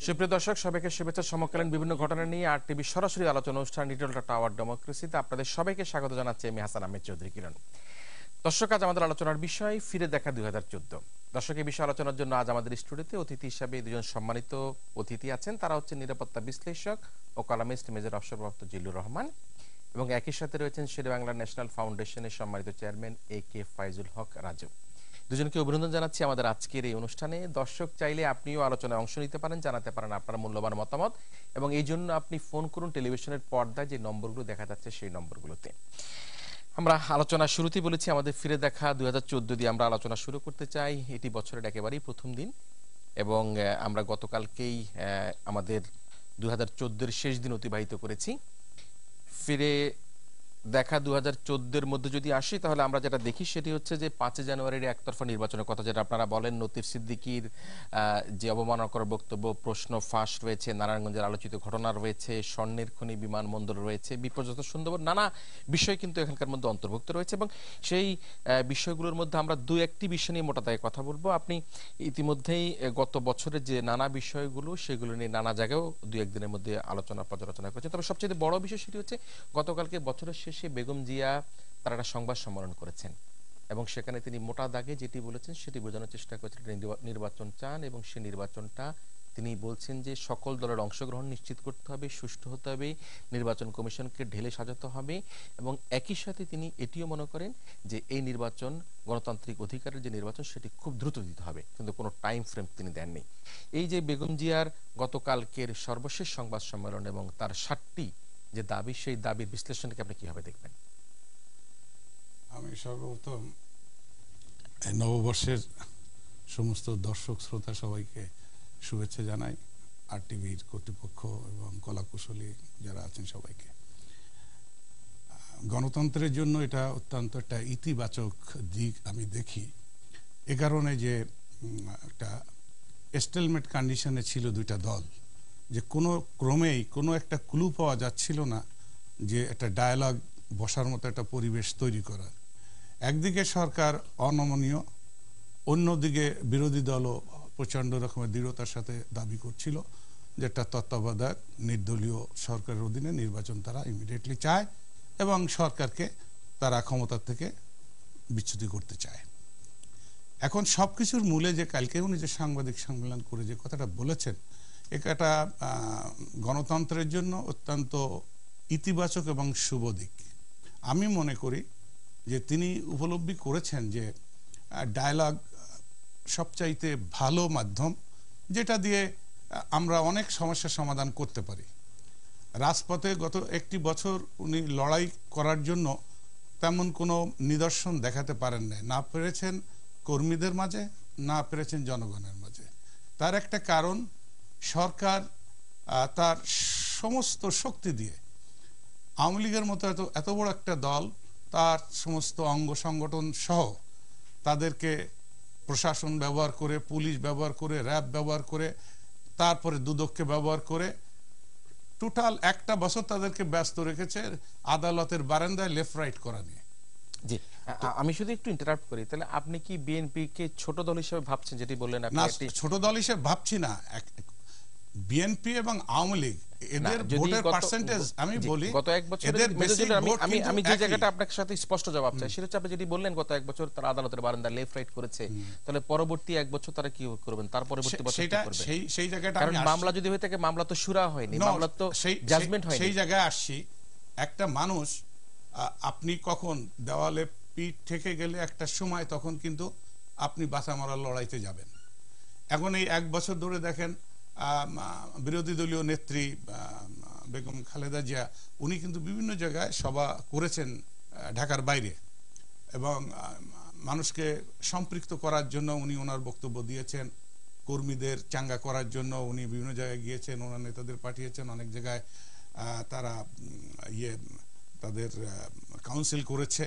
সুপ্রিয় দর্শক, সবাইকে শুভেচ্ছা। সমকালীন বিভিন্ন ঘটনা নিয়ে আর টিভি সরাসরি আলোচনা অনুষ্ঠান লিটল টাওয়ার ডেমোক্রেসিতে আপনাদের সবাইকে স্বাগত জানাচ্ছি আমি হাসান আহমেদ চৌধুরী কিরণ। দর্শক, আজ আমাদের আলোচনার বিষয় ফিরে দেখা 2014। দর্শক, এই বিষয়ে আলোচনার জন্য আজ আমাদের স্টুডিওতে অতিথি হিসাবে দুজন সম্মানিত অতিথি আছেন। তারা হচ্ছে নিরাপত্তা বিশ্লেষক ও কলামিস্ট মেজর অবসরপ্রাপ্ত জিল্লুর রহমান, এবং একই সাথে রয়েছেন শেরেবাংলা ন্যাশনাল ফাউন্ডেশনের সম্মানিত চেয়ারম্যান AK ফাইজুল হক রাজু। দুজনকে অভিনন্দন জানাচ্ছি আমাদের আজকের এই অনুষ্ঠানে। দর্শক, চাইলে আপনিও আলোচনায় অংশ নিতে পারেন, জানাতে পারেন আপনার মূল্যবান মতামত, এবং এই জন্য আপনি ফোন করুন টেলিভিশনের পর্দায় যে নম্বরগুলো দেখা যাচ্ছে সেই নম্বরগুলোতে। আমরা আলোচনা শুরুতেই বলেছি আমাদের ফিরে দেখা 2014 দিয়ে আমরা আলোচনা শুরু করতে চাই। এটি বছরের একেবারেই প্রথম দিন, এবং আমরা গতকালকেই আমাদের 2014-এর শেষ দিন অতিবাহিত করেছি। ফিরে দেখা 2014-এর মধ্যে যদি আসি, তাহলে আমরা যেটা দেখি সেটি হচ্ছে যে 5 জানুয়ারির একতরফা নির্বাচনের কথা যেটা আপনারা বলেন, লতিফ সিদ্দিকীর যে অবমাননাকর বক্তব্য, প্রশ্ন ফাঁস রয়েছে, নারায়ণগঞ্জের আলোচিত ঘটনা রয়েছে, স্বর্ণের খনি বিমানবন্দর রয়েছে, বিপর্যস্ত সুন্দরবন, নানা বিষয় কিন্তু এখানকার মধ্যে অন্তর্ভুক্ত রয়েছে, এবং সেই বিষয়গুলোর মধ্যে আমরা দু একটি বিষয় নিয়ে মোটা দাগে কথা বলবো। আপনি ইতিমধ্যেই গত বছরের যে নানা বিষয়গুলো সেগুলো নিয়ে নানা জায়গায়ও দু একদিনের মধ্যে আলোচনা পর্যালোচনা করেছেন। তবে সবচেয়ে বড় বিষয় সেটি হচ্ছে গতকালকে বছরের শেষে বেগম জিয়া তারা একটা সংবাদ সম্মেলন করেছেন, এবং সেখানে তিনি মোটা দাগে যেটি বলেছেন সেটি বোঝানোর চেষ্টা করেছেন নির্বাচন চান, এবং সেই নির্বাচনটা তিনি বলছেন যে সকল দলের অংশগ্রহণ নিশ্চিত করতে হবে, সুষ্ঠু হতে হবে, নির্বাচন কমিশনকে ঢেলে সাজাতে হবে, এবং একই সাথে তিনি এটিও মনে করেন যে এই নির্বাচন গণতান্ত্রিক অধিকারের যে নির্বাচন সেটি খুব দ্রুত দিতে হবে, কিন্তু কোনো টাইম ফ্রেম তিনি দেননি। এই যে বেগম জিয়ার গতকালকের সর্বশেষ সংবাদ সম্মেলন এবং তার 7টি যে দাবি, সেই দাবির বিশ্লেষণকে আপনি কিভাবে দেখবেন? আমি সর্বপ্রথম নববর্ষের সমস্ত দর্শক শ্রোতা সবাইকে শুভেচ্ছা জানাই, আর টিভির কর্তৃপক্ষ এবং কলাকুশলী যারা আছেন সবাইকে। গণতন্ত্রের জন্য এটা অত্যন্ত একটা ইতিবাচক দিক আমি দেখি, এ কারণে যে একটা স্টেলমেট কন্ডিশনে ছিল দুইটা দল, যে কোনো ক্রমেই কোনো একটা ক্লু পাওয়া যাচ্ছিল না যে একটা ডায়ালগ বসার মতো একটা পরিবেশ তৈরি করার। একদিকে সরকার অনমনীয়, অন্যদিকে বিরোধী দলও প্রচণ্ড রকমের দৃঢ়তার সাথে দাবি করছিল যে একটা তত্ত্বাবধায়ক নির্দলীয় সরকারের অধীনে নির্বাচন তারা ইমিডিয়েটলি চায়, এবং সরকারকে তারা ক্ষমতার থেকে বিচ্যুতি করতে চায়। এখন সব কিছুর মূলে যে কালকে উনি যে সাংবাদিক সম্মেলন করে যে কথাটা বলেছেন, এটা গণতন্ত্রের জন্য অত্যন্ত ইতিবাচক এবং শুভ দিক। আমি মনে করি যে তিনি উপলব্ধি করেছেন যে ডায়ালগ সবচাইতে ভালো মাধ্যম, যেটা দিয়ে আমরা অনেক সমস্যার সমাধান করতে পারি। রাজপথে গত একটি বছর উনি লড়াই করার জন্য তেমন কোনো নিদর্শন দেখাতে পারেন না, না পেরেছেন কর্মীদের মাঝে, না পেরেছেন জনগণের মাঝে। তার একটা কারণ, সরকার তার সমস্ত শক্তি দিয়ে আওয়ামী লীগের মতো এত বড় একটা দল, তার সমস্ত অঙ্গ সংগঠন সহ তাদেরকে প্রশাসন ব্যবহার করে, পুলিশ ব্যবহার করে, র্যাব ব্যবহার করে, তারপরে দুদককে ব্যবহার করে টোটাল একটা বছর তাদেরকে ব্যস্ত রেখেছে আদালতের বারান্দায় লেফট রাইট করা নিয়ে। জি, আমি শুধু একটু ইন্টারাপ্ট করি, তাহলে আপনি কি বিএনপি কে ছোট দল হিসেবে ভাবছেন? যেটি বললেন আপনি, না, ছোট দল হিসেবে ভাবছি না। বিএনপি এবং আওয়ামী লীগ এদের ভোটের পার্সেন্টেজ আমি বলি, গত এক বছর আমি যে জায়গাটা আপনার সাথে স্পষ্ট জবাব চাই সেটা হচ্ছে আপনি যেটি বললেন গত এক বছর তারা আদালতের বারান্দা লেফট রাইট করেছে, তাহলে পরবর্তী এক বছর তারা কি করবেন? তার পরবর্তী বছর কি করবেন? সেই জায়গাটা, কারণ মামলা যদি হয়ে থাকে, মামলা তো শুরা হয়নি, মামলা তো জাজমেন্ট হয়নি। সেই জায়গায় আসছি। একটা মানুষ, আপনি কখন দেওয়ালে পিঠ ঠেকে গেলে একটা সময় তখন কিন্তু আপনি বাঁচা মরার লড়াইতে যাবেন। এখন এই এক বছর ধরে দেখেন বিরোধী দলীয় নেত্রী বেগম খালেদা জিয়া, উনি কিন্তু বিভিন্ন জায়গায় সভা করেছেন ঢাকার বাইরে, এবং মানুষকে সম্পৃক্ত করার জন্য উনি ওনার বক্তব্য দিয়েছেন, কর্মীদের চাঙ্গা করার জন্য উনি বিভিন্ন জায়গায় গিয়েছেন, ওনার নেতাদের পাঠিয়েছেন অনেক জায়গায়, তারা তাদের কাউন্সিল করেছে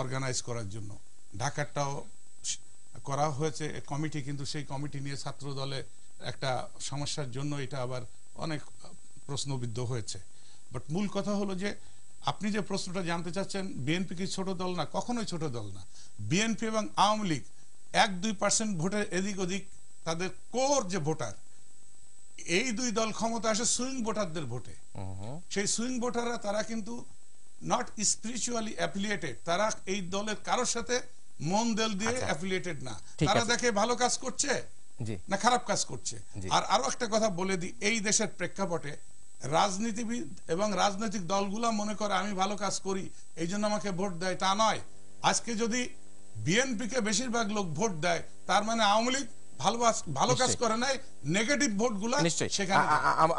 অর্গানাইজ করার জন্য। ঢাকারটাও করা হয়েছে কমিটি, কিন্তু সেই কমিটি নিয়ে ছাত্র দলে একটা সমস্যার জন্য এটা আবার অনেক প্রশ্নবিদ্ধ হয়েছে। বাট মূল কথা হলো যে আপনি যে প্রশ্নটা জানতে চাচ্ছেন, বিএনপি কি ছোট দল না? কখনোই ছোট দল না। বিএনপি এবং আওয়ামী লীগ 1-2% ভোটের এদিক ওদিক, তাদের কোর যে ভোটার এই দুই দল ক্ষমতা আসে সুইং ভোটারদের ভোটে। সেই সুইং ভোটাররা তারা কিন্তু নট স্পিরিচুয়ালি অ্যাফিলিয়েটেড, তারা এই দলের কারোর সাথে মন দেল দিয়ে অ্যাফিলিয়েটেড না, তারা দেখে ভালো কাজ করছে না খারাপ কাজ করছে। আর আরো একটা কথা বলে দিই, এই দেশের প্রেক্ষাপটে রাজনীতিবিদ এবং রাজনৈতিক দলগুলা মনে করে আমি ভালো কাজ করি এই জন্য আমাকে ভোট দেয়, তা নয়। আজকে যদি বিএনপিকে বেশিরভাগ লোক ভোট দেয় তার মানে আওয়ামী লীগ ভালো কাজ করে নাই, নেগেটিভ ভোটগুলা সেখানে।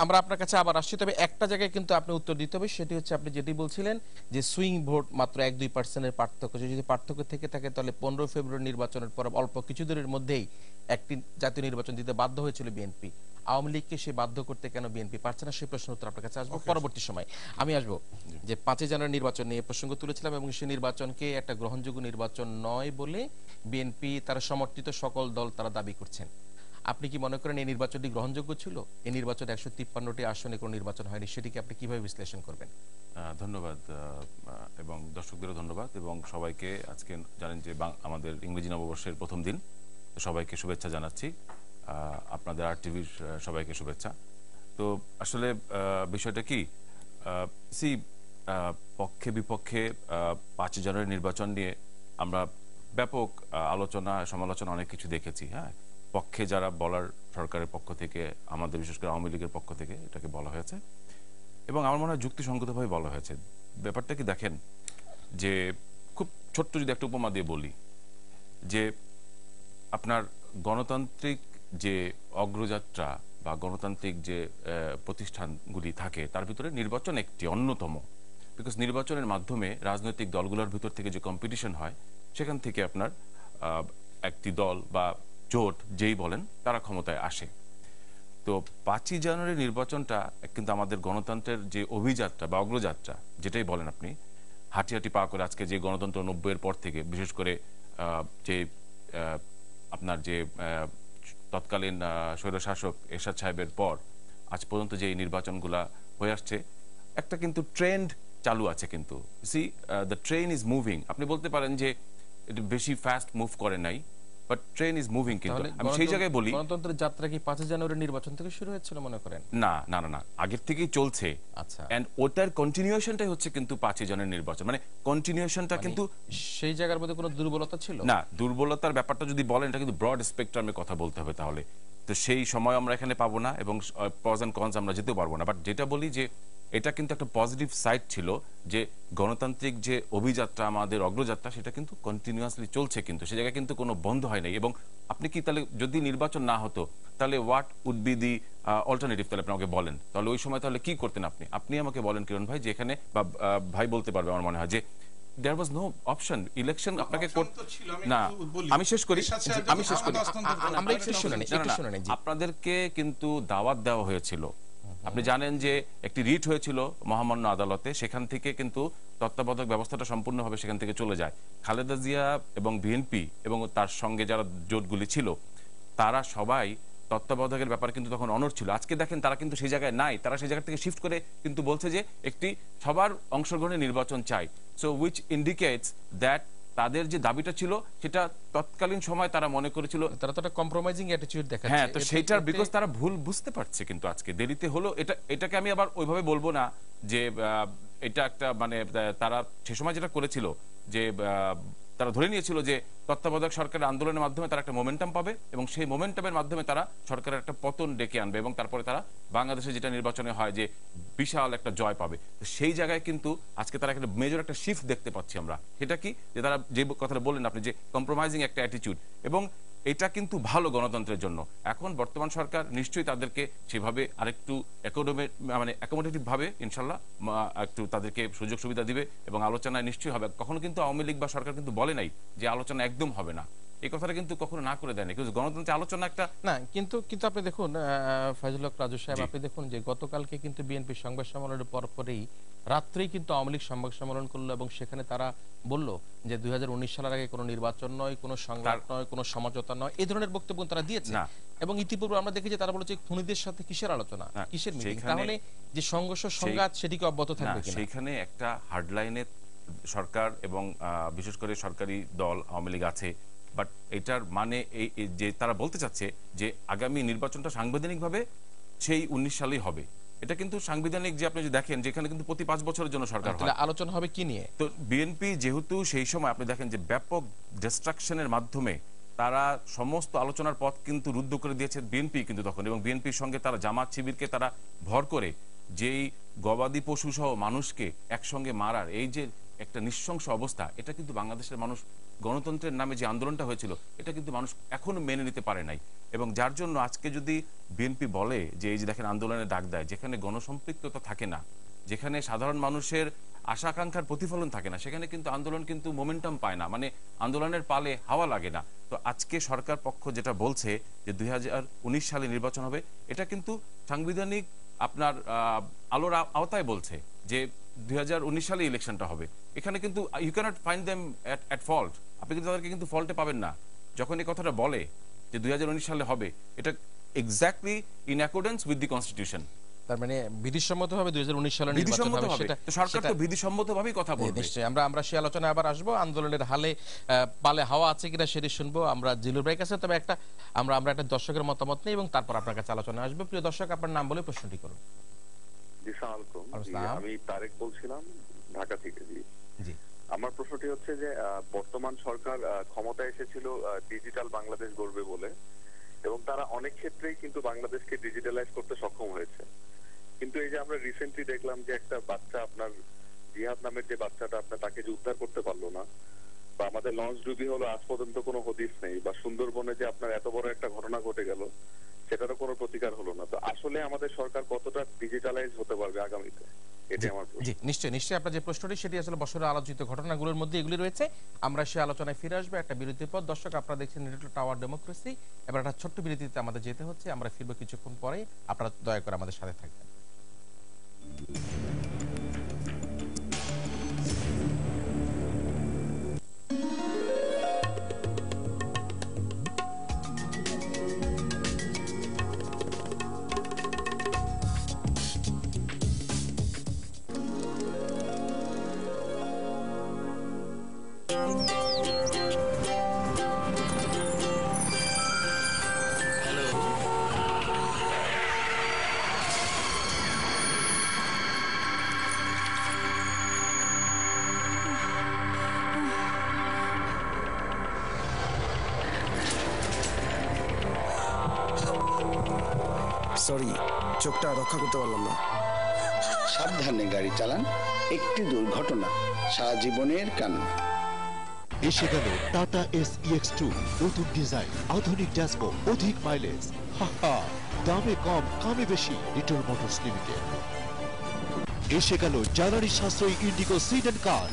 আমরা আপনার কাছে আবার আসছি, তবে একটা জায়গায় কিন্তু আপনি উত্তর দিতে হবে, সেটি হচ্ছে আপনি যেটি বলছিলেন যে সুইং ভোট মাত্র 1-2% পার্থক্য, যদি পার্থক্য থেকে থাকে তাহলে 15 ফেব্রুয়ারি নির্বাচনের পর অল্প কিছু দিনের মধ্যেই একটি জাতীয় নির্বাচন দিতে বাধ্য হয়েছিল বিএনপি। আওয়ামী লীগকে সে বাধ্য করতে কেন বিএনপি পারছে না, সেই প্রশ্ন উত্তর আপনার কাছে আসবো পরবর্তী সময়। আমি আসবো যে 5 জানুয়ারি নির্বাচন নিয়ে প্রসঙ্গ তুলেছিলাম এবং সেই নির্বাচনকে একটা গ্রহণযোগ্য নির্বাচন নয় বলে বিএনপি তারা সমর্থিত সকল দল তারা দাবি করছেন। আপনি কি মনে করেন এই নির্বাচনটি গ্রহণযোগ্য ছিল? এই নির্বাচন 153টি আসনে কোনো নির্বাচন হয়নি, সেটিকে আপনি কিভাবে বিশ্লেষণ করবেন? ধন্যবাদ এবং দর্শকদেরও ধন্যবাদ এবং সবাইকে। আজকে জানেন যে আমাদের ইংরেজি নববর্ষের প্রথম দিন, সবাইকে শুভেচ্ছা জানাচ্ছি। আপনাদের আরটিভির সবাইকে শুভেচ্ছা। তো আসলে বিষয়টা কি, পক্ষে বিপক্ষে 5 জানুয়ারি নির্বাচন নিয়ে আমরা ব্যাপক আলোচনা সমালোচনা অনেক কিছু দেখেছি। হ্যাঁ, পক্ষে যারা বলার সরকারের পক্ষ থেকে, আমাদের বিশেষ করে আওয়ামী লীগের পক্ষ থেকে এটাকে বলা হয়েছে এবং আমার মনে হয় যুক্তিসঙ্গতভাবে বলা হয়েছে। ব্যাপারটা কি দেখেন, যে খুব ছোট্ট যদি একটা উপমা দিয়ে বলি, যে আপনার গণতান্ত্রিক যে অগ্রযাত্রা বা গণতান্ত্রিক যে প্রতিষ্ঠানগুলি থাকে তার ভিতরে নির্বাচন একটি অন্যতম। বিকজ নির্বাচনের মাধ্যমে রাজনৈতিক দলগুলোর ভিতর থেকে যে কম্পিটিশন হয় সেখান থেকে আপনার একটি দল বা জোট যেই বলেন তারা ক্ষমতায় আসে। তো 5 জানুয়ারি নির্বাচনটা কিন্তু আমাদের গণতন্ত্রের যে অভিযাত্রা বা অগ্রযাত্রা যেটাই বলেন আপনি, হাঁটি হাঁটি পা করে আজকে যে গণতন্ত্র 90-এর পর থেকে, বিশেষ করে যে আপনার যে তৎকালীন স্বৈরশাসক এরশাদ সাহেবের পর আজ পর্যন্ত যে নির্বাচনগুলা হয়ে আসছে, একটা কিন্তু ট্রেন্ড চালু আছে। কিন্তু C the train is moving. আপনি বলতে পারেন যে এটা বেশি ফাস্ট মুভ করে নাই, বাট ট্রেন ইজ মুভিং। কিন্তু আমি সেই জায়গায় বলি, গণতন্ত্রের যাত্রা কি 5 জানুয়ারি নির্বাচন থেকে শুরু হয়েছিল মনে করেন? না না না না, আগের থেকেই চলছে। আচ্ছা, এন্ড ওটার কন্টিনিউশনটাই হচ্ছে কিন্তু 5 জানুয়ারি নির্বাচন। মানে কন্টিনিউশনটা কিন্তু সেই জায়গার মধ্যে কোনো দুর্বলতা ছিল না। দুর্বলতার ব্যাপারটা যদি বলেন, এটা কিন্তু ব্রড স্পেকট্রামে কথা বলতে হবে তাহলে। তো সেই সময় আমরা এখানে পাবো না এবং প্রস এন্ড কনস আমরা যেতেও পারবো না। বাট যেটা বলি যে এটা কিন্তু একটা পজিটিভ সাইড ছিল, যে গণতান্ত্রিক যে অভিযাত্রা আমাদের অগ্রযাত্রা সেটা কিন্তু কন্টিনিউয়াসলি চলছে, কিন্তু সে জায়গায় কিন্তু কোনো বন্ধ হয় নাই। এবং আপনি কি তাহলে যদি নির্বাচন না হতো তাহলে what would be the alternative, তাহলে আপনি আমাকে বলেন তাহলে ওই সময় তাহলে কি করতেন আপনি? আপনি আমাকে বলেন কিরণ ভাই, যে এখানে বা ভাই বলতে পারবে আমার মনে হয়, যে দেয়ার ওয়াজ নো অপশন ইলেকশন আপনাকে না। আমি শেষ করি, আমরা একটু শুনে নিই। আপনাদেরকে কিন্তু দাওয়াত দেওয়া হয়েছিল। আপনি জানেন যে একটি রিট হয়েছিল মহামান্য আদালতে, সেখান থেকে কিন্তু তত্ত্বাবধায়ক ব্যবস্থাটা সম্পূর্ণভাবে সেখান থেকে চলে যায়। খালেদা জিয়া এবং বিএনপি এবং তার সঙ্গে যারা জোটগুলি ছিল তারা সবাই তত্ত্বাবধায়কের ব্যাপারে কিন্তু তখন অনড় ছিল। আজকে দেখেন তারা কিন্তু সেই জায়গায় নাই, তারা সেই জায়গা থেকে শিফট করে কিন্তু বলছে যে একটি সবার অংশগ্রহণে নির্বাচন চাই। সো উইচ ইন্ডিকেটস দ্যাট তাদের যে দাবিটা ছিল সেটা তৎকালীন সময় তারা মনে করেছিল, তারা তো একটা কম্প্রোমাইজিং অ্যাটিটিউড দেখাচ্ছে। হ্যাঁ, তো সেইটার বিকজ তারা ভুল বুঝতে পারছে কিন্তু আজকে দেরিতে হলো। এটাকে আমি আবার ওইভাবে বলবো না যে এটা একটা মানে তারা সে সময় যেটা করেছিল যে তারা ধরে নিয়েছিল যে তত্ত্বাবধায়ক সরকারের আন্দোলনের মাধ্যমে তারা একটা মোমেন্টাম পাবে এবং সেই মোমেন্টামের মাধ্যমে তারা সরকারের একটা পতন ডেকে আনবে এবং তারপরে তারা বাংলাদেশে যেটা নির্বাচনে হয় যে বিশাল একটা জয় পাবে। সেই জায়গায় কিন্তু আজকে তারা একটা মেজর একটা শিফট দেখতে পাচ্ছি আমরা। সেটা কি, যে তারা যে কথাটা বললেন আপনি, যে কম্প্রোমাইজিং একটা অ্যাটিটিউড, এবং এটা কিন্তু ভালো গণতন্ত্রের জন্য। এখন বর্তমান সরকার নিশ্চয়ই তাদেরকে সেভাবে আরেকটু অ্যাকোমোডেটিভ ভাবে ইনশাল্লাহ একটু তাদেরকে সুযোগ সুবিধা দিবে এবং আলোচনায় নিশ্চয়ই হবে। কখনো কিন্তু আওয়ামী লীগ বা সরকার কিন্তু বলে নাই যে আলোচনা একদম হবে না, এই কথাটা কিন্তু কখনো না করে দেয়নি। কিন্তু গণতন্ত্রের আলোচনা একটা না। কিন্তু আপনি দেখুন ফাইজুল হক রাজু সাহেব, আপনি দেখুন যে গতকালকে কিন্তু বিএনপি সংবাদ সম্মেলনের পরপরই রাত্রেই কিন্তু আওয়ামী লীগ সংবাদ সম্মেলন করলো এবং সেখানে তারা বলল যে 2019 সালের আগে কোনো নির্বাচন নয়, কোনো সংঘাত নয়, কোনো সমঝোতা নয়, এই ধরনের বক্তব্য তারা দিয়েছে। এবং ইতিপূর্বে আমরা দেখেছি তারা বলেছে খুনিদের সাথে কিসের আলোচনা, কিসের মিটিং, তাহলে যে সংঘর্ষ সংঘাত সেটিকে অব্যাহত থাকবে কিনা? সেখানে একটা হার্ডলাইনে সরকার এবং বিশেষ করে সরকারি দল আওয়ামী লীগ আছে। বাট এটার মানে এই যে তারা বলতে চাচ্ছে যে আগামী নির্বাচনটা সাংবিধানিকভাবে সেই 19 সালেই হবে। এটা কিন্তু সাংবিধানিক, যে আপনি যদি দেখেন যেখানে কিন্তু প্রতি 5 বছরের জন্য সরকার হয়। তাহলে আলোচনা হবে কি নিয়ে? তো বিএনপি যেহেতু সেই সময় আপনি দেখেন যে ব্যাপক ডিস্ট্রাকশনের মাধ্যমে তারা সমস্ত আলোচনার পথ কিন্তু রুদ্ধ করে দিয়েছে বিএনপি কিন্তু তখন, এবং বিএনপির সঙ্গে তারা জামাত শিবিরকে তারা ভর করে যেই গবাদি পশু সহ মানুষকে একসঙ্গে মারার এই যে একটা নৃশংস অবস্থা, এটা কিন্তু বাংলাদেশের মানুষ গণতন্ত্রের নামে যে আন্দোলনটা হয়েছিল এটা কিন্তু মানুষ এখনো মেনে নিতে পারে নাই। এবং যার জন্য আজকে যদি বিএনপি বলে যে এই যে দেখেন আন্দোলনের ডাক দেয়, যেখানে গণসম্পৃক্ততা থাকে না, যেখানে সাধারণ মানুষের আশা আকাঙ্ক্ষার প্রতিফলন থাকে না, সেখানে কিন্তু আন্দোলন কিন্তু মোমেন্টাম পায় না, মানে আন্দোলনের পালে হাওয়া লাগে না। তো আজকে সরকার পক্ষ যেটা বলছে যে 2019 সালে নির্বাচন হবে, এটা কিন্তু সাংবিধানিক আপনার আলোর আওতায় বলছে যে 2019 সালে ইলেকশনটা হবে। এখানে কিন্তু you can't find them at fault, আপনি কিন্তু তাদেরকে কিন্তু ফল্টে পাবেন না। যখন এই কথাটা বলে যে 2019 সালে হবে, এটা exactly in accordance with the constitution, তার মানে বিধিসম্মতভাবে 2019 সালে নির্বাচন বিধিসম্মত হবে। হবে। তো সরকার তো বিধিসম্মতভাবেই কথা বলবে। নিশ্চয়ই আমরা সেই আলোচনায় আবার আসবো। আন্দোলনের হালে পালে হাওয়া আছে কিনা সেটি শুনবো আমরা জিলুর ভাইয়ের কাছে। তবে আমরা একটা দর্শকের মতামত নেই এবং তারপর আপনার কাছে আলোচনা আসবে। প্রিয় দর্শক, আপনার নাম বলে প্রশ্নটি করুন। জি, সালামালাইকুম। আসসালাম। আমি তারেক বলছিলাম ঢাকা থেকে। জি, আমার প্রশ্নটি হচ্ছে যে বর্তমান সরকার ক্ষমতায় এসেছিল ডিজিটাল বাংলাদেশ গড়বে বলে, এবং তারা অনেক ক্ষেত্রেই কিন্তু বাংলাদেশকে ডিজিটালাইজ করতে সক্ষম হয়েছে। কিন্তু এই যে আমরা রিসেন্টলি দেখলাম যে একটা বাচ্চা, আপনার জিহাদ নামের যে বাচ্চাটা, আপনার তাকে যে উদ্ধার করতে পারলো না, বা আমাদের লঞ্চ ডুবি হলো আজ পর্যন্ত কোনো হদিস নেই, বা সুন্দরবনে যে আপনার এত বড় একটা ঘটনা ঘটে গেল সেটারও কোনো প্রতিকার হলো না। তো আসলে আমাদের সরকার কতটা ডিজিটালাইজ হতে পারবে আগামীতে, এটাই আমার প্রশ্ন। জি, নিশ্চয়ই আপনার যে প্রশ্নটি সেটি আসলে বছরের আলোচিত ঘটনাগুলোর মধ্যে এগুলি রয়েছে। আমরা সেই আলোচনায় ফিরে আসবো একটা বিরতির পর। দর্শক, আপনারা দেখছেন লিটল টাওয়ার ডেমোক্রেসি। এবার একটা ছোট্ট বিরতিতে আমাদের যেতে হচ্ছে। আমরা ফিরবো কিছুক্ষণ পরে। আপনারা দয়া করে আমাদের সাথে থাকবেন। সরি, চোখটা রক্ষা করতে পারলাম না। সাবধানে গাড়ি চালান, একটি দুর্ঘটনা সারা জীবনের কান্না। এসে গেল টাটা SEX2, নতুন ডিজাইন, আধুনিক ড্যাশবোর্ড, অধিক মাইলেজ। দামে কম, কামে বেশি, লিটল মোটরস লিমিটেড। এসে গেল জ্বালানি সাশ্রয়ী ইন্ডিগো সিডান কার,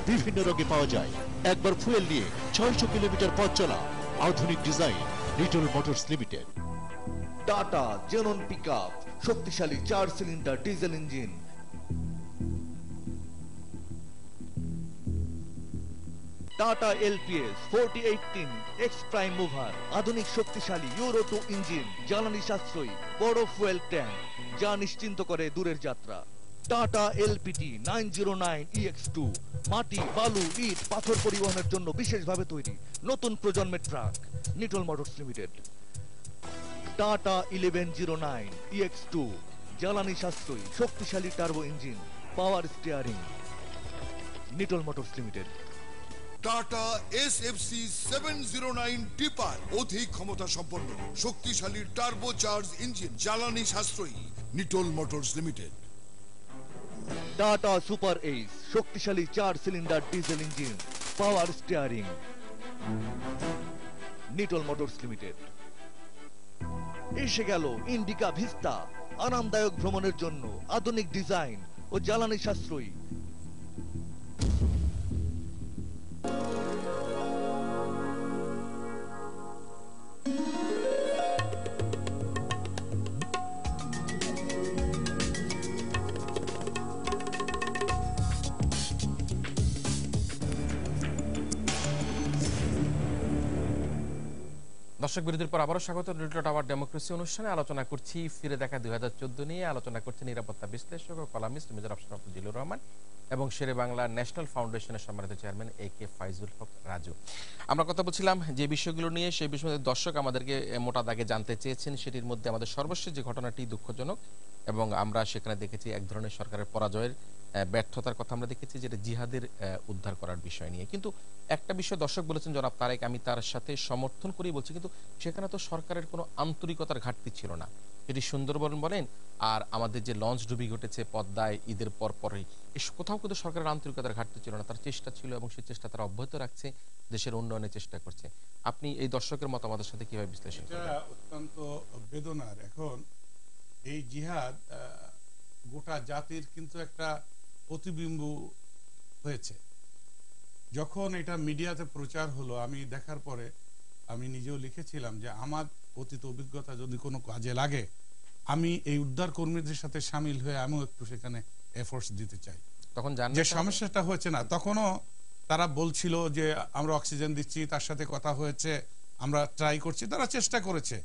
বিভিন্ন রঙে পাওয়া যায়। একবার ফুয়েল নিয়ে 600 কিলোমিটার পথ চলা, আধুনিক design, little motors Limited. Tata xenon pickup, শক্তিশালী 4 cylinder diesel engine. Tata LPS 4018 x prime mover, আধুনিক শক্তিশালী ইউরো 2 ইঞ্জিন, জ্বালানি সাশ্রয়ী, বড় ফুয়েল ট্যাঙ্ক, যা নিশ্চিন্ত করে দূরের যাত্রা। টাটা LPT 909 EX2, মাটি, বালু, ইট, পাথর পরিবহনের জন্য বিশেষভাবে তৈরি নতুন প্রজন্মের truck, Nitol Motors Limited. Tata 1109 EX2, জ্বালানি সাশ্রয়ী, শক্তিশালী turbo engine, power steering, Nitol Motors Limited. Tata SFC 709 tipper, অধিক ক্ষমতা সম্পন্ন, শক্তিশালী টার্বো চার্জ ইঞ্জিন, জ্বালানি সাশ্রয়ী, Nitol Motors Limited. Tata super Ace, শক্তিশালী 4 cylinder diesel engine, power steering, Nitol Motors Limited. এসে গেল ইন্ডিকা ভিস্তা, আরামদায়ক ভ্রমণের জন্য আধুনিক ডিজাইন ও জ্বালানি সাশ্রয়ী। দর্শক বিরতির পর আবারও স্বাগত লিটল টাওয়ার ডেমোক্রেসি অনুষ্ঠানে। আলোচনা করছি ফিরে দেখা 2014 নিয়ে। আলোচনা করছে নিরাপত্তা বিশ্লেষক ও কলামিস্ট মেজর আফসার জিলুর রহমান এবং শেরে বাংলা ন্যাশনাল ফাউন্ডেশনের সম্মানিত চেয়ারম্যান AK ফাইজুল হক রাজু। আমরা কথা বলছিলাম যে বিষয়গুলো নিয়ে, সেই বিষয়ে দর্শক আমাদেরকে মোটা দাগে জানতে চেয়েছেন। সেটির মধ্যে আমাদের সর্বশেষ যে ঘটনাটি দুঃখজনক এবং আমরা সেখানে দেখেছি এক ধরনের সরকারের পরাজয়ের ব্যর্থতার কথা আমরা দেখেছি, যেটা জিহাদের উদ্ধার করার বিষয় নিয়ে। কিন্তু একটা বিষয় দর্শক বলেছেন জনাব তারেক, আমি তার সাথে সমর্থন করেই বলছি, কিন্তু সেখানে তো সরকারের কোনো আন্তরিকতার ঘাটতি ছিল না। এটি সুন্দরবন বলেন আর আমাদের যে লঞ্চ ডুবি ঘটেছে পদ্মায় ঈদের পর পরই, কোথাও কিন্তু সরকারের আন্তরিকতার ঘাটতি ছিল না। তার চেষ্টা ছিল এবং সেই চেষ্টা তারা অব্যাহত রাখছে, দেশের উন্নয়নের চেষ্টা করছে। আপনি এই দর্শকের মত আমাদের সাথে কিভাবে বিশ্লেষণ করেন? এটা অত্যন্ত বেদনার। এখন এই জিহাদ গোটা জাতির কিন্তু একটা প্রতিবিম্ব হয়েছে। যখন এটা মিডিয়াতে প্রচার হলো, আমি দেখার পরে আমি নিজেও লিখেছিলাম যে আমার অতীত অভিজ্ঞতা যদি কোনো কাজে লাগে, আমি এই উদ্ধার কর্মীদের সাথে সামিল হয়ে আমিও একটু সেখানে এফোর্টস দিতে চাই। তখন যে সমস্যাটা হয়েছে না, তখনও তারা বলছিল যে আমরা অক্সিজেন দিচ্ছি, তার সাথে কথা হয়েছে, আমরা ট্রাই করছি, তারা চেষ্টা করেছে,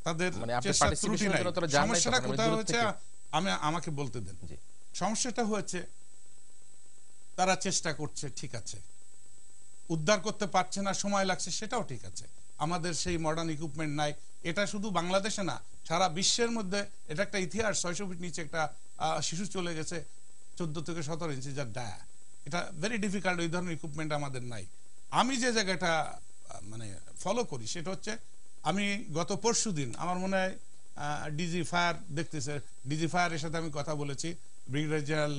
তাদের চেষ্টা ত্রুটি নাই। সমস্যাটা কোথায় হয়েছে আমাকে বলতে দেন। সমস্যাটা হয়েছে তারা চেষ্টা করছে, ঠিক আছে, উদ্ধার করতে পারছে না, সময় লাগছে, সেটাও ঠিক আছে। আমাদের সেই মডার্ন ইকুইপমেন্ট নাই। এটা শুধু বাংলাদেশে না, সারা বিশ্বের মধ্যে এটা একটা ইতিহাস। 600 ফিট নিচে একটা শিশু চলে গেছে 14 থেকে 17 ইঞ্চি, যার ডায়া। এটা ভেরি ডিফিকাল্ট, ওই ধরনের ইকুইপমেন্ট আমাদের নাই। আমি যে জায়গাটা মানে ফলো করি সেটা হচ্ছে, আমি গত পরশু দিন আমার মনে হয় ডিজি ফায়ার দেখতেছে, ডিজি ফায়ারের সাথে আমি কথা বলেছি, ব্রিগেডিয়ার জেনারেল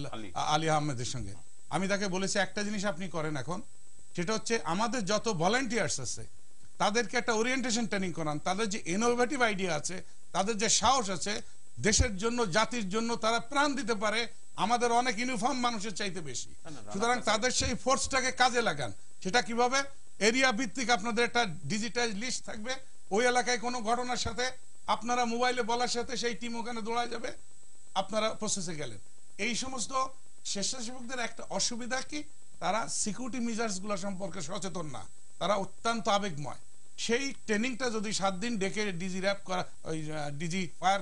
আলী আহমেদের সঙ্গে। আমি তাকে বলেছি একটা জিনিস আপনি করেন এখন, সেটা হচ্ছে আমাদের যত ভলান্টিয়ার্স আছে তাদেরকে একটা ওরিয়েন্টেশন ট্রেনিং করান। তাদের যে ইনোভেটিভ আইডিয়া আছে, তাদের যে সাহস আছে, দেশের জন্য জাতির জন্য তারা প্রাণ দিতে পারে, আমাদের অনেক ইউনিফর্ম মানুষের চাইতে বেশি। সুতরাং তাদের সেই ফোর্সটাকে কাজে লাগান। সেটা কিভাবে? এরিয়া ভিত্তিক আপনাদের একটা ডিজিটাইজ লিস্ট থাকবে। ওই এলাকায় কোনো ঘটনার সাথে আপনারা মোবাইলে বলার সাথে সেই টিম ওখানে দৌড়ায় যাবে, আপনারা প্রসেসে গেলেন। এই সমস্ত স্বেচ্ছাসেবকদের একটা অসুবিধা কি, তারা সিকিউরিটি মেজার্স গুলো সম্পর্কে সচেতন না, তারা অত্যন্ত আবেগময়। সেই ট্রেনিংটা যদি 7 দিন ডেকে ডিজি র্যাপ করা, ওই ডিজি ফায়ার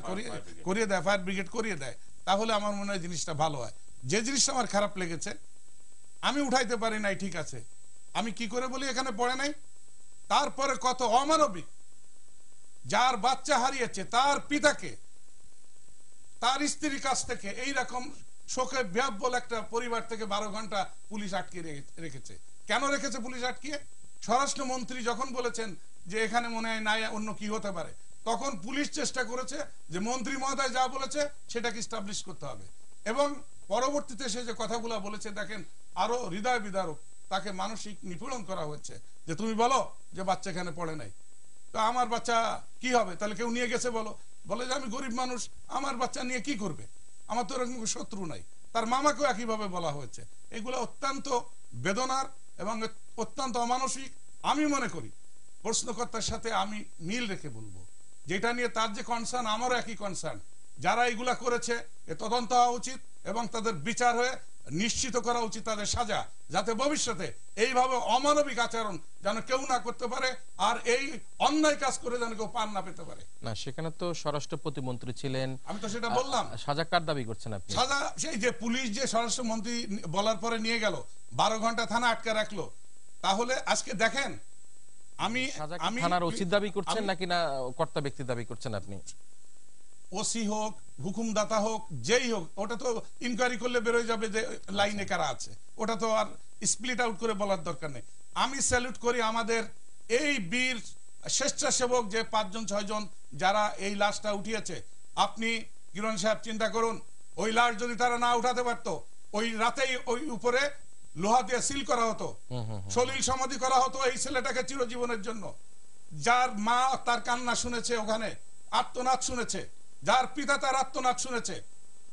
করিয়ে দেয়, ফায়ার ব্রিগেড করিয়ে দেয়, তাহলে আমার মনে হয় জিনিসটা ভালো হয়। যে জিনিসটা আমার খারাপ লেগেছে, আমি উঠাইতে পারি নাই, ঠিক আছে, আমি কি করে বলি এখানে পড়ে নাই। তারপরে কত অমানবিক, যার বাচ্চা হারিয়েছে তার পিতাকে তার স্ত্রীর কাছ থেকে এইরকম শোকে ব্যাপবল একটা পরিবার থেকে 12 ঘন্টা পুলিশ আটকে রেখেছে। কেন রেখেছে পুলিশ আটকিয়ে? স্বরাষ্ট্রমন্ত্রী যখন বলেছেন যে এখানে মনে হয় নাই অন্য কি হতে পারে, তখন পুলিশ চেষ্টা করেছে যে মন্ত্রী মহোদয় যা বলেছে সেটাকে এস্টাবলিশ করতে হবে। এবং পরবর্তীতে সে যে কথাগুলো বলেছে, দেখেন, আরো হৃদয় বিদারক। তাকে মানসিক নিপীড়ন করা হচ্ছে যে তুমি বলো যে বাচ্চা এখানে পড়ে নাই, তো আমার বাচ্চা কি হবে? তাহলে কেউ নিয়ে গেছে বলো, বলে যে আমি গরিব মানুষ, আমার বাচ্চা নিয়ে কি করবে, আমার তো এরকম শত্রু নাই। তার মামাকেও একইভাবে বলা হয়েছে। এগুলো অত্যন্ত বেদনার এবং অত্যন্ত অমানসিক। আমি মনে করি প্রশ্নকর্তার সাথে আমি মিল রেখে বলবো, যেটা নিয়ে তার যে কনসার্ন, আমারও একই কনসার্ন। যারা এগুলা করেছে এ তদন্ত হওয়া উচিত এবং তাদের বিচার হয়ে নিশ্চিত করা উচিত তাদের সাজা, যাতে ভবিষ্যতে এইভাবে অমানবিক আচরণ যেন কেউ না করতে পারে, আর এই অন্যায় কাজ করে যেন কেউ পার না পেতে পারে। না, সেখানে তো স্বরাষ্ট্র প্রতিমন্ত্রী ছিলেন, আমি তো সেটা বললাম। সাজা কার দাবি করছেন আপনি? সাজা সেই যে পুলিশ যে স্বরাষ্ট্রমন্ত্রী বলার পরে নিয়ে গেল, 12 ঘন্টা থানা আটকে রাখলো। তাহলে আজকে দেখেন, আমি থানার উচিত দাবি করছেন নাকি না কর্তা ব্যক্তি দাবি করছেন আপনি? ওসি হোক, হুকুমদাতা হোক, যেই হোক, ওটা তো ইনকোয়ারি করলে বেরোয় যাবে যে লাইনে কারা আছে। ওটা তো আর স্প্লিট আউট করে বলার দরকার নেই। আমি স্যালুট করি আমাদের এই বীর স্বেচ্ছাসেবক যে 5 জন 6 জন যারা এই লাশটা উঠিয়েছে। আপনি কিরণ সাহেব চিন্তা করুন, ওই লাশ যদি তারা না উঠাতে পারতো, ওই রাতেই ওই উপরে লোহা দিয়ে সিল করা হতো, সলিল সমাধি করা হতো এই ছেলেটাকে চিরজীবনের জন্য। যার মা তার কান্না শুনেছে, ওখানে আর্তনাদ শুনেছে, যার পিতা তার আর্তনাদ শুনেছে।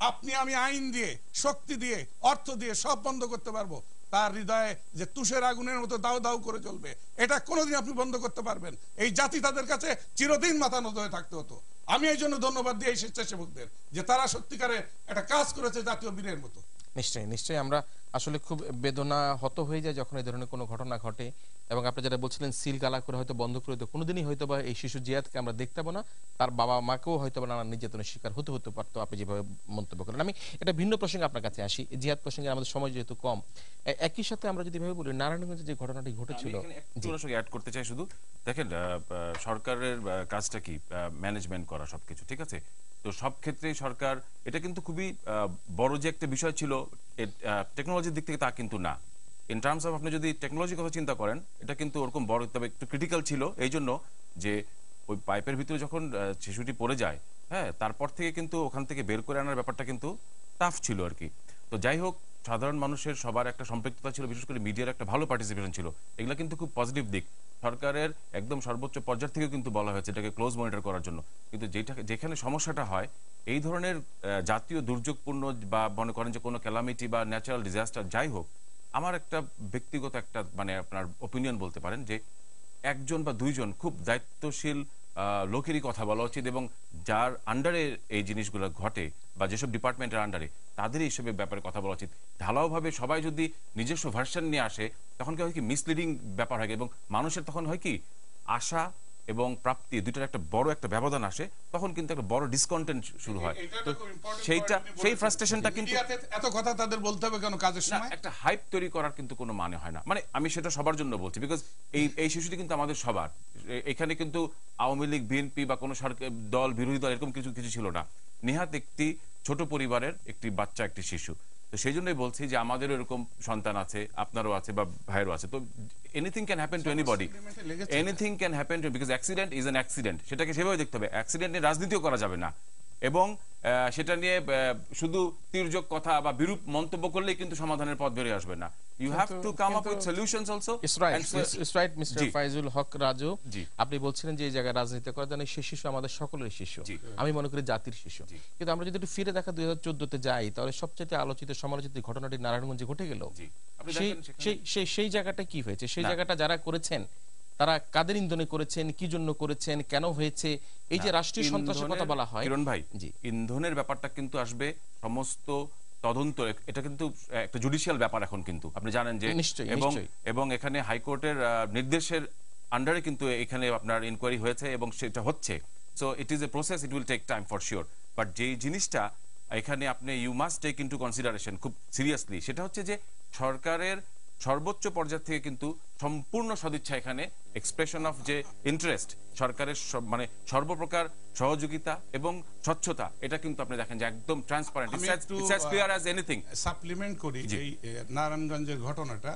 আপনি আমি আইন দিয়ে, শক্তি দিয়ে, অর্থ দিয়ে সব বন্ধ করতে পারবো, তার হৃদয়ে যে তুষের আগুনের মতো দাউ দাউ করে জ্বলবে, এটা কোনোদিন আপনি বন্ধ করতে পারবেন? এই জাতি তাদের কাছে চিরদিন মাথা নত হয়ে থাকতে হতো। আমি এই জন্য ধন্যবাদ দিই এই স্বেচ্ছাসেবকদের, যে তারা সত্যিকারে একটা কাজ করেছে জাতীয় বীরের মতো। নিশ্চয়ই নিশ্চয়ই আমরা আসলে খুব বেদনা হত হয়ে যায় যখন এই ধরনের কোনো ঘটনা ঘটে, এবং আপনি যেটা বলছিলেন সিল গালা করে হয়তো বন্ধ করে দিত, কোনোদিনই হয়তো বা এই শিশু জিয়াদকে আমরা দেখতে পাবো না, তার বাবা মাকেও হয়তো বা নানান নির্যাতনের শিকার হতে পারতো, আপনি যেভাবে মন্তব্য করেন। আমি এটা ভিন্ন প্রসঙ্গে আপনার কাছে আসি, জিহাদ প্রসঙ্গে আমাদের সময় যেহেতু কম, একই সাথে আমরা যদি ভাবে বলি নারায়ণগঞ্জে যে ঘটনাটি ঘটেছিল, অ্যাড করতে চাই শুধু, দেখেন সরকারের কাজটা কি ম্যানেজমেন্ট করা সবকিছু, ঠিক আছে? তো সব ক্ষেত্রেই সরকার, এটা কিন্তু খুবই বড় যে একটা বিষয় ছিল টেকনোলজির দিক থেকে তা কিন্তু না। ইন টার্মস অফ আপনি যদি টেকনোলজির কথা চিন্তা করেন, এটা কিন্তু ওরকম বড়, তবে একটু ক্রিটিক্যাল ছিল এই জন্য যে ওই পাইপের ভিতরে যখন শিশুটি পড়ে যায়, হ্যাঁ, তারপর থেকে কিন্তু ওখান থেকে বের করে আনার ব্যাপারটা কিন্তু টাফ ছিল আর কি। তো যাই হোক, সাধারণ মানুষের সবার একটা সম্পৃক্ততা ছিল, বিশেষ করে মিডিয়ার একটা ভালো পার্টিসিপেশন ছিল, এগুলো কিন্তু খুব পজিটিভ দিক। সরকারের একদম সর্বোচ্চ পর্যায় থেকেও কিন্তু বলা হয়েছে এটাকে ক্লোজ মনিটর করার জন্য। কিন্তু যেখানে সমস্যাটা হয়, এই ধরনের জাতীয় দুর্যোগপূর্ণ বা মনে করেন যে কোনো ক্যালামিটি বা ন্যাচারাল ডিজাস্টার, যাই হোক, আমার একটা ব্যক্তিগত একটা মানে আপনার ওপিনিয়ন বলতে পারেন যে একজন বা দুইজন খুব দায়িত্বশীল লোকেরই কথা বলা উচিত, এবং যার আন্ডারে এই জিনিসগুলো ঘটে বা যেসব ডিপার্টমেন্টের আন্ডারে, তাদেরই এইসব ব্যাপারে কথা বলা উচিত। ঢালাওভাবে সবাই যদি নিজস্ব ভার্সন নিয়ে আসে, তখন কি হয় কি মিসলিডিং ব্যাপার হয়, এবং মানুষের তখন হয় কি আশা এবং প্রাপ্তি দুইটার একটা বড় একটা ব্যবধান আসে, তখন কিন্তু একটা বড় ডিসকন্টেন্ট শুরু হয়। তো সেই ফ্রাস্ট্রেশনটা কিন্তু এত কথা তাদের বলতে হবে কেন কাজের সময়? একটা হাইপ তৈরি করার কিন্তু কোনো মানে হয় না। মানে আমি সেটা সবার জন্য বলছি, বিকজ এই শিশুটি কিন্তু আমাদের সবার। এখানে কিন্তু আওয়ামী লীগ, বিএনপি বা কোনো সরকার দল, বিরোধী দল এরকম কিছু ছিল না। নেহাত একটি ছোট পরিবারের একটি বাচ্চা, একটি শিশু। তো সেই জন্যই বলছি যে আমাদেরও এরকম সন্তান আছে, আপনারও আছে বা ভাইয়েরও আছে। তো anything can happen to anybody, anything can happen to, because accident is an accident, সেটাকে সেভাবে দেখতে হবে। অ্যাক্সিডেন্ট নিয়ে রাজনীতিও করা যাবে না, এবং সেটা নিয়ে শুধু তির্যক কথা বা বিরূপ মন্তব্য করলেই কিন্তু সমাধানের পথ বেরিয়ে আসবে না। You have to come up with solutions also. It's right mister Faizul Haque Raju, আপনি বলছিলেন যে এই জায়গায় রাজনীতি করা যায় না, সেই শিশু আমাদের সকলের শিশু, আমি মনে করি জাতির শিশু। কিন্তু আমরা যদি একটু ফিরে দেখা 2014-তে যাই, তাহলে সবচেয়ে আলোচিত সমালোচিত ঘটনাটি নারায়ণগঞ্জে ঘটে গেল। সেই জায়গাটা কি হয়েছে? সেই জায়গাটা যারা করেছেন তারা কাদের ইন্ধনে করেছেন, কি জন্য করেছেন, কেন হয়েছে? এই যে রাষ্ট্রীয় সন্ত্রাসের কথা বলা হয়, কিরণ ভাই, ইন্ধনের ব্যাপারটা কিন্তু আসবে সমস্ত তদন্ত, এটা কিন্তু একটা জুডিশিয়াল ব্যাপার এখন, কিন্তু আপনি জানেন যে, এবং এখানে হাইকোর্টের নির্দেশের আন্ডারে কিন্তু এখানে আপনার ইনকোয়ারি হয়েছে এবং সেটা হচ্ছে। So it is a process, it will take time for sure. But যেই জিনিসটা এখানে আপনি you must take into consideration খুব সিরিয়াসলি, সেটা হচ্ছে যে সরকারের সর্বোচ্চ পর্যায় থেকে কিন্তু সম্পূর্ণ সদিচ্ছা, এখানে এক্সপ্রেশন অফ যে ইন্টারেস্ট, সরকারের মানে সর্বপ্রকার সহযোগিতা এবং স্বচ্ছতা, এটা কিন্তু আপনি দেখেন যে একদম transparent, it's as clear as anything. Supplement করি এই নারায়ণগঞ্জের ঘটনাটা,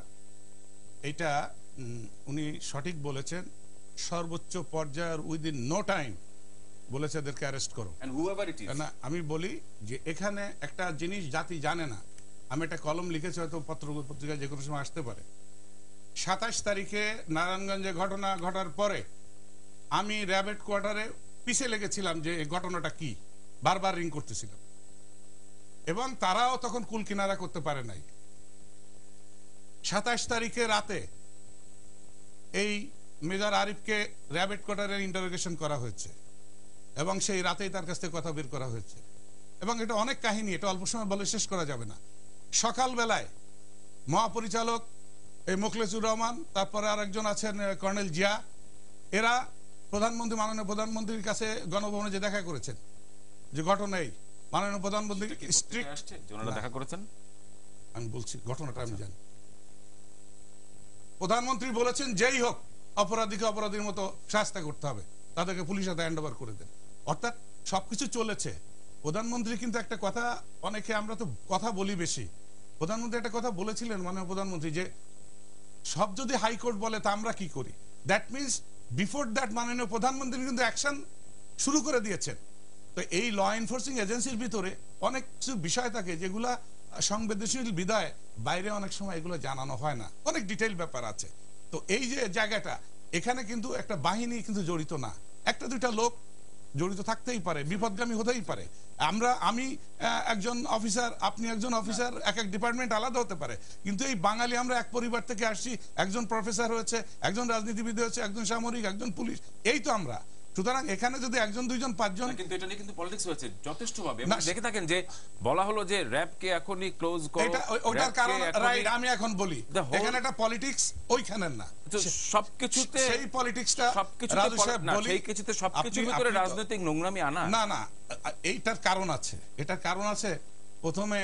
এটা উনি সঠিক বলেছেন, সর্বোচ্চ পর্যায়ের উইদিন নো টাইম বলেছে এদেরকে অ্যারেস্ট করো। না, আমি বলি যে এখানে একটা জিনিস জাতি জানে না, আমি একটা কলম লিখেছি, হয়তো পত্রিকায় যে কোনো সময় আসতে পারে। 27 তারিখে নারায়ণগঞ্জে ঘটনা ঘটার পরে আমি র্যাব হেডকোয়ার্টারে পিছিয়ে লেগেছিলাম যে এই ঘটনাটা কি, বারবার রিং করতেছিলাম, এবং তারাও তখন কুল কিনারা করতে পারে নাই। 27 তারিখে রাতে এই মেজর আরিফকে র্যাব হেডকোয়ার্টারে ইন্টারোগেশন করা হয়েছে, এবং সেই রাতেই তার কাছ থেকে কথা বের করা হয়েছে, এবং এটা অনেক কাহিনী, এটা অল্প সময় বলে শেষ করা যাবে না। সকালবেলায় মহাপরিচালক এই মোখলেসুর রহমান, তারপরে আর একজন আছেন কর্নেল জিয়া, এরা প্রধানমন্ত্রী, মাননীয় প্রধানমন্ত্রীর কাছে গণভবনে যে দেখা করেছেন, যে ঘটনা এই মাননীয় প্রধানমন্ত্রী দেখা করেছেন, আমি বলছি ঘটনাটা আমি জানি। প্রধানমন্ত্রী বলেছেন যেই হোক অপরাধীকে অপরাধীর মতো শাস্তি করতে হবে, তাদেরকে পুলিশের হাতে হ্যান্ড ওভার করে দেন। অর্থাৎ সবকিছু চলেছে। প্রধানমন্ত্রী কিন্তু একটা কথা, অনেকে আমরা তো কথা বলি বেশি, প্রধানমন্ত্রী একটা কথা বলেছিলেন, মাননীয় প্রধানমন্ত্রী, যে সব যদি হাইকোর্ট বলে তা আমরা কি করি। দ্যাট মিনস বিফোর দ্যাট মাননীয় প্রধানমন্ত্রী কিন্তু অ্যাকশন শুরু করে দিয়েছেন। তো এই ল এনফোর্সিং এজেন্সির ভিতরে অনেক কিছু বিষয় থাকে যেগুলা সংবেদনশীল বিদায় বাইরে অনেক সময় এগুলো জানানো হয় না, অনেক ডিটেইল ব্যাপার আছে। তো এই যে জায়গাটা, এখানে কিন্তু একটা বাহিনী কিন্তু জড়িত না, একটা দুইটা লোক জড়িত থাকতেই পারে, বিপদগামী হতেই পারে। আমি একজন অফিসার, আপনি একজন অফিসার, এক এক ডিপার্টমেন্ট আলাদা হতে পারে, কিন্তু এই বাঙালি আমরা এক পরিবার থেকে আসছি, একজন প্রফেসর হয়েছে, একজন রাজনীতিবিদ হয়েছে, একজন সামরিক, একজন পুলিশ, এই তো আমরা। সুতরাং এখানে যদি একজন দুইজন পাঁচজন, কিন্তু এটা নিয়ে কিন্তু পলিটিক্স হয়েছে যথেষ্ট ভাবে। না, দেখে থাকেন যে বলা হলো যে র‍্যাবকে এখনই ক্লোজ করো, এটা ওটার কারণ রাইট, আমি এখন বলি এখানে একটা পলিটিক্স ওইখানের না, সবকিছুতে সেই পলিটিক্সটা রাজু সাহেব বলি, সেই কিছুতে সবকিছুর ভিতরে রাজনৈতিক নোংরামি আনা না না, এইটার কারণ আছে, এটার কারণ আছে। প্রথমে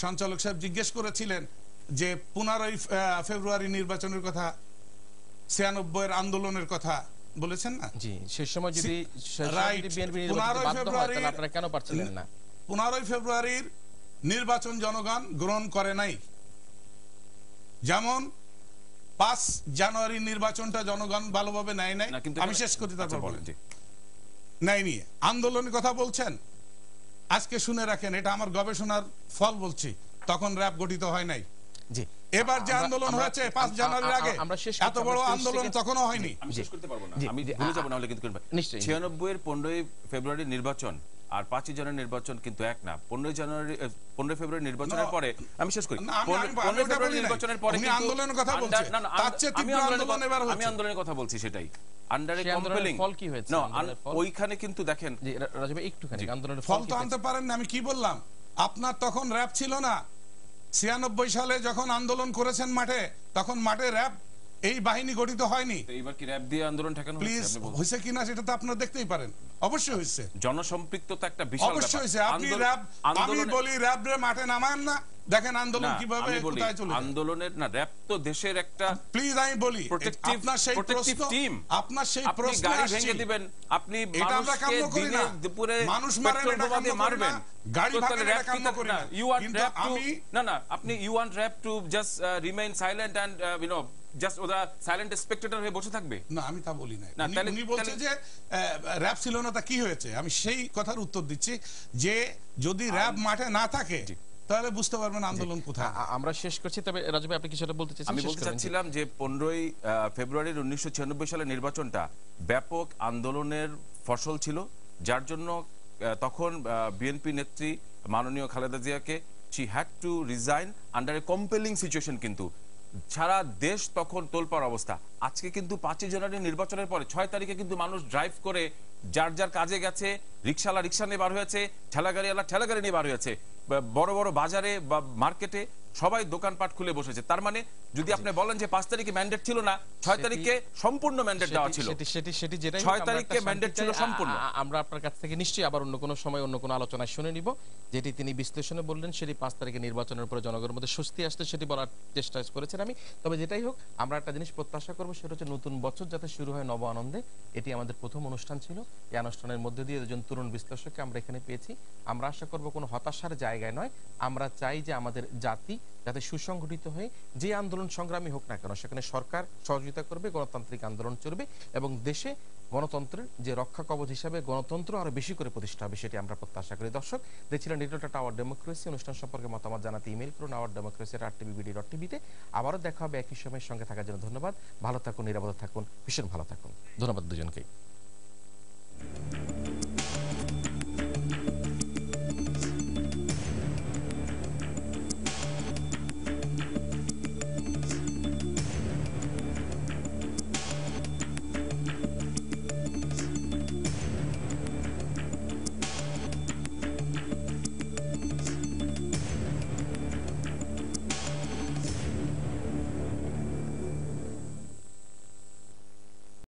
সঞ্চালক সাহেব জিজ্ঞেস করেছিলেন যে 15ই ফেব্রুয়ারি নির্বাচনের কথা, 96 এর আন্দোলনের কথা বলেছেন না? জি, সেই সময় যদি বিএনপি নির্বাচন বাধ্য হয় তাহলে আপনারা কেন পারছিলেন না? 15ই ফেব্রুয়ারির নির্বাচন জনগণ গ্রহণ করে নাই, যেমন 5 জানুয়ারি নির্বাচনটা জনগণ ভালোভাবে নেয় নাই। আমি শেষ করি, তারপর বলেন। নেয়নি, আন্দোলনের কথা বলছেন, আজকে শুনে রাখেন, এটা আমার গবেষণার ফল বলছি, তখন র‍্যাব গঠিত হয় নাই। জি, এবার যে আন্দোলন হয়েছে 5 জানুয়ারির আগে, এত বড় আন্দোলন তখনই হয়নি। আমি শেষ করতে পারবো না, আমি ভুলে যাব না হলে কিন্তু 96 এর 15ই ফেব্রুয়ারি নির্বাচন আর 5 জানুয়ারি নির্বাচন কিন্তু এক না। 15 ফেব্রুয়ারি নির্বাচনের পরে, আমি শেষ করি, 15 ফেব্রুয়ারি নির্বাচনের পরে কিন্তু আন্দোলনের কথা বলছি, তার চেয়ে তীব্র আন্দোলন এবার হচ্ছে। আমি আন্দোলনের কথা বলছি, সেটাই আন্ডারে কম্পেলিং ফল কি হয়েছে? ওইখানে কিন্তু দেখেন যে রাজু ভাই একটুখানি আন্দোলনের ফল তো আনতে পারেন না। আমি কি বললাম, আপনার তখন র‍্যাব ছিল না। 96 সালে যখন আন্দোলন করেছেন মাঠে, তখন মাঠে র‍্যাব এই বাহিনী গঠিত হয়নি। এইবার কি র‍্যাব দিয়ে আন্দোলন ঠেকানো হয়েছে? প্লিজ, হইছে কিনা সেটা তো আপনারা দেখতেই পারেন। অবশ্যই হইছে, জনসম্পৃক্ততা একটা বিশাল ব্যাপার। অবশ্যই হইছে। আপনি র‍্যাব, আমি বলি র‍্যাব রে মাঠে নামান না, দেখেন আন্দোলন কিভাবে কোথায় চলে যায়। আন্দোলনের না, র‍্যাব তো দেশের একটা, প্লিজ আমি বলি, আপনার সেই প্রশ্ন, আপনার সেই প্রশ্ন গাড়ি ভেঙে দিবেন, আপনি মানুষকে দিনে দুপুরে মানুষ মারেন, এটা কাম্য মারবেন, গাড়ি ভাঙেন, এটা কাম্য করি না। কিন্তু আমি না, আপনি you want RAB to just remain silent and you know just other silent spectator হয়ে বসে থাকবে? না, আমি তা বলি না। উনি বলছে যে র‍্যাব ছিল না, তা কি হয়েছে? আমি সেই কথার উত্তর দিচ্ছি যে যদি র‍্যাব মাঠে না থাকে তাহলে বুঝতে পারবেন আন্দোলন কোথায়। আমরা শেষ করছি, তবে রাজু ভাই আপনি কিছুটা বলতে চাইছেন? আমি বলতে চাচ্ছিলাম যে 15ই ফেব্রুয়ারির 1996 সালের নির্বাচনটা ব্যাপক আন্দোলনের ফসল ছিল, যার জন্য তখন বিএনপি নেত্রী মাননীয় খালেদা জিয়াকে she had to resign under A compelling situation. কিন্তু সারা দেশ তখন তোলপাড় অবস্থা। আজকে কিন্তু 5 জানুয়ারি নির্বাচনের পরে 6 তারিখে কিন্তু মানুষ ড্রাইভ করে যার যার কাজে গেছে, রিক্সাওয়ালা রিক্সা নিয়ে বার হয়েছে, ঠেলাগাড়িওয়ালা ঠেলাগাড়ি নিয়ে বার হয়েছে, বড় বড় বাজারে বা মার্কেটে সবাই দোকানপাট খুলে বসেছে। তার মানে যদি আপনি বলেন যে 5 তারিখে ম্যান্ডেট ছিল না, 6 তারিখে সম্পূর্ণ ম্যান্ডেট দেওয়া ছিল। সেটি যেটাই 6 তারিখে ম্যান্ডেট ছিল সম্পূর্ণ। আমরা আপনার কাছ থেকে নিশ্চয়ই আবার অন্য কোনো সময় অন্য কোনো আলোচনায় শুনে নিব। যেটি তিনি বিশ্লেষণে বললেন, সেটি 5 তারিখে নির্বাচনের পরে জনগণের মধ্যে স্বস্তি আসতে সেটি বলার চেষ্টা করেছেন আমি। তবে যেটাই হোক, আমরা একটা জিনিস প্রত্যাশা করবো, সেটা হচ্ছে নতুন বছর যাতে শুরু হয় নব আনন্দে। এটি আমাদের প্রথম অনুষ্ঠান ছিল। এই অনুষ্ঠানের মধ্যে দিয়ে দুজন তরুণ বিশ্লেষককে আমরা এখানে পেয়েছি। আমরা আশা করবো কোনো হতাশার জায়গায় নয়, আমরা চাই যে আমাদের জাতি যাতে সুসংগঠিত হয়ে যে আন্দোলন সংগ্রামী হোক না কেন সেখানে সরকার সহযোগিতা করবে, গণতান্ত্রিক আন্দোলন চলবে এবং দেশে গণতন্ত্রের যে রক্ষা কবচ হিসাবে গণতন্ত্র আরো বেশি করে প্রতিষ্ঠা হবে, সেটি আমরা প্রত্যাশা করি। দর্শক, দেখছিলেন লিটল টাওয়ার ডেমোক্রেসি। অনুষ্ঠান সম্পর্কে মতামত জানাতে ইমেল করুন awarddemocracy@tvbd.tv-তে। আবারও দেখা হবে একই সময়ের সঙ্গে থাকার জন্য ধন্যবাদ। ভালো থাকুন, নিরাপদে থাকুন, ভীষণ ভালো থাকুন। ধন্যবাদ দুজনকেই।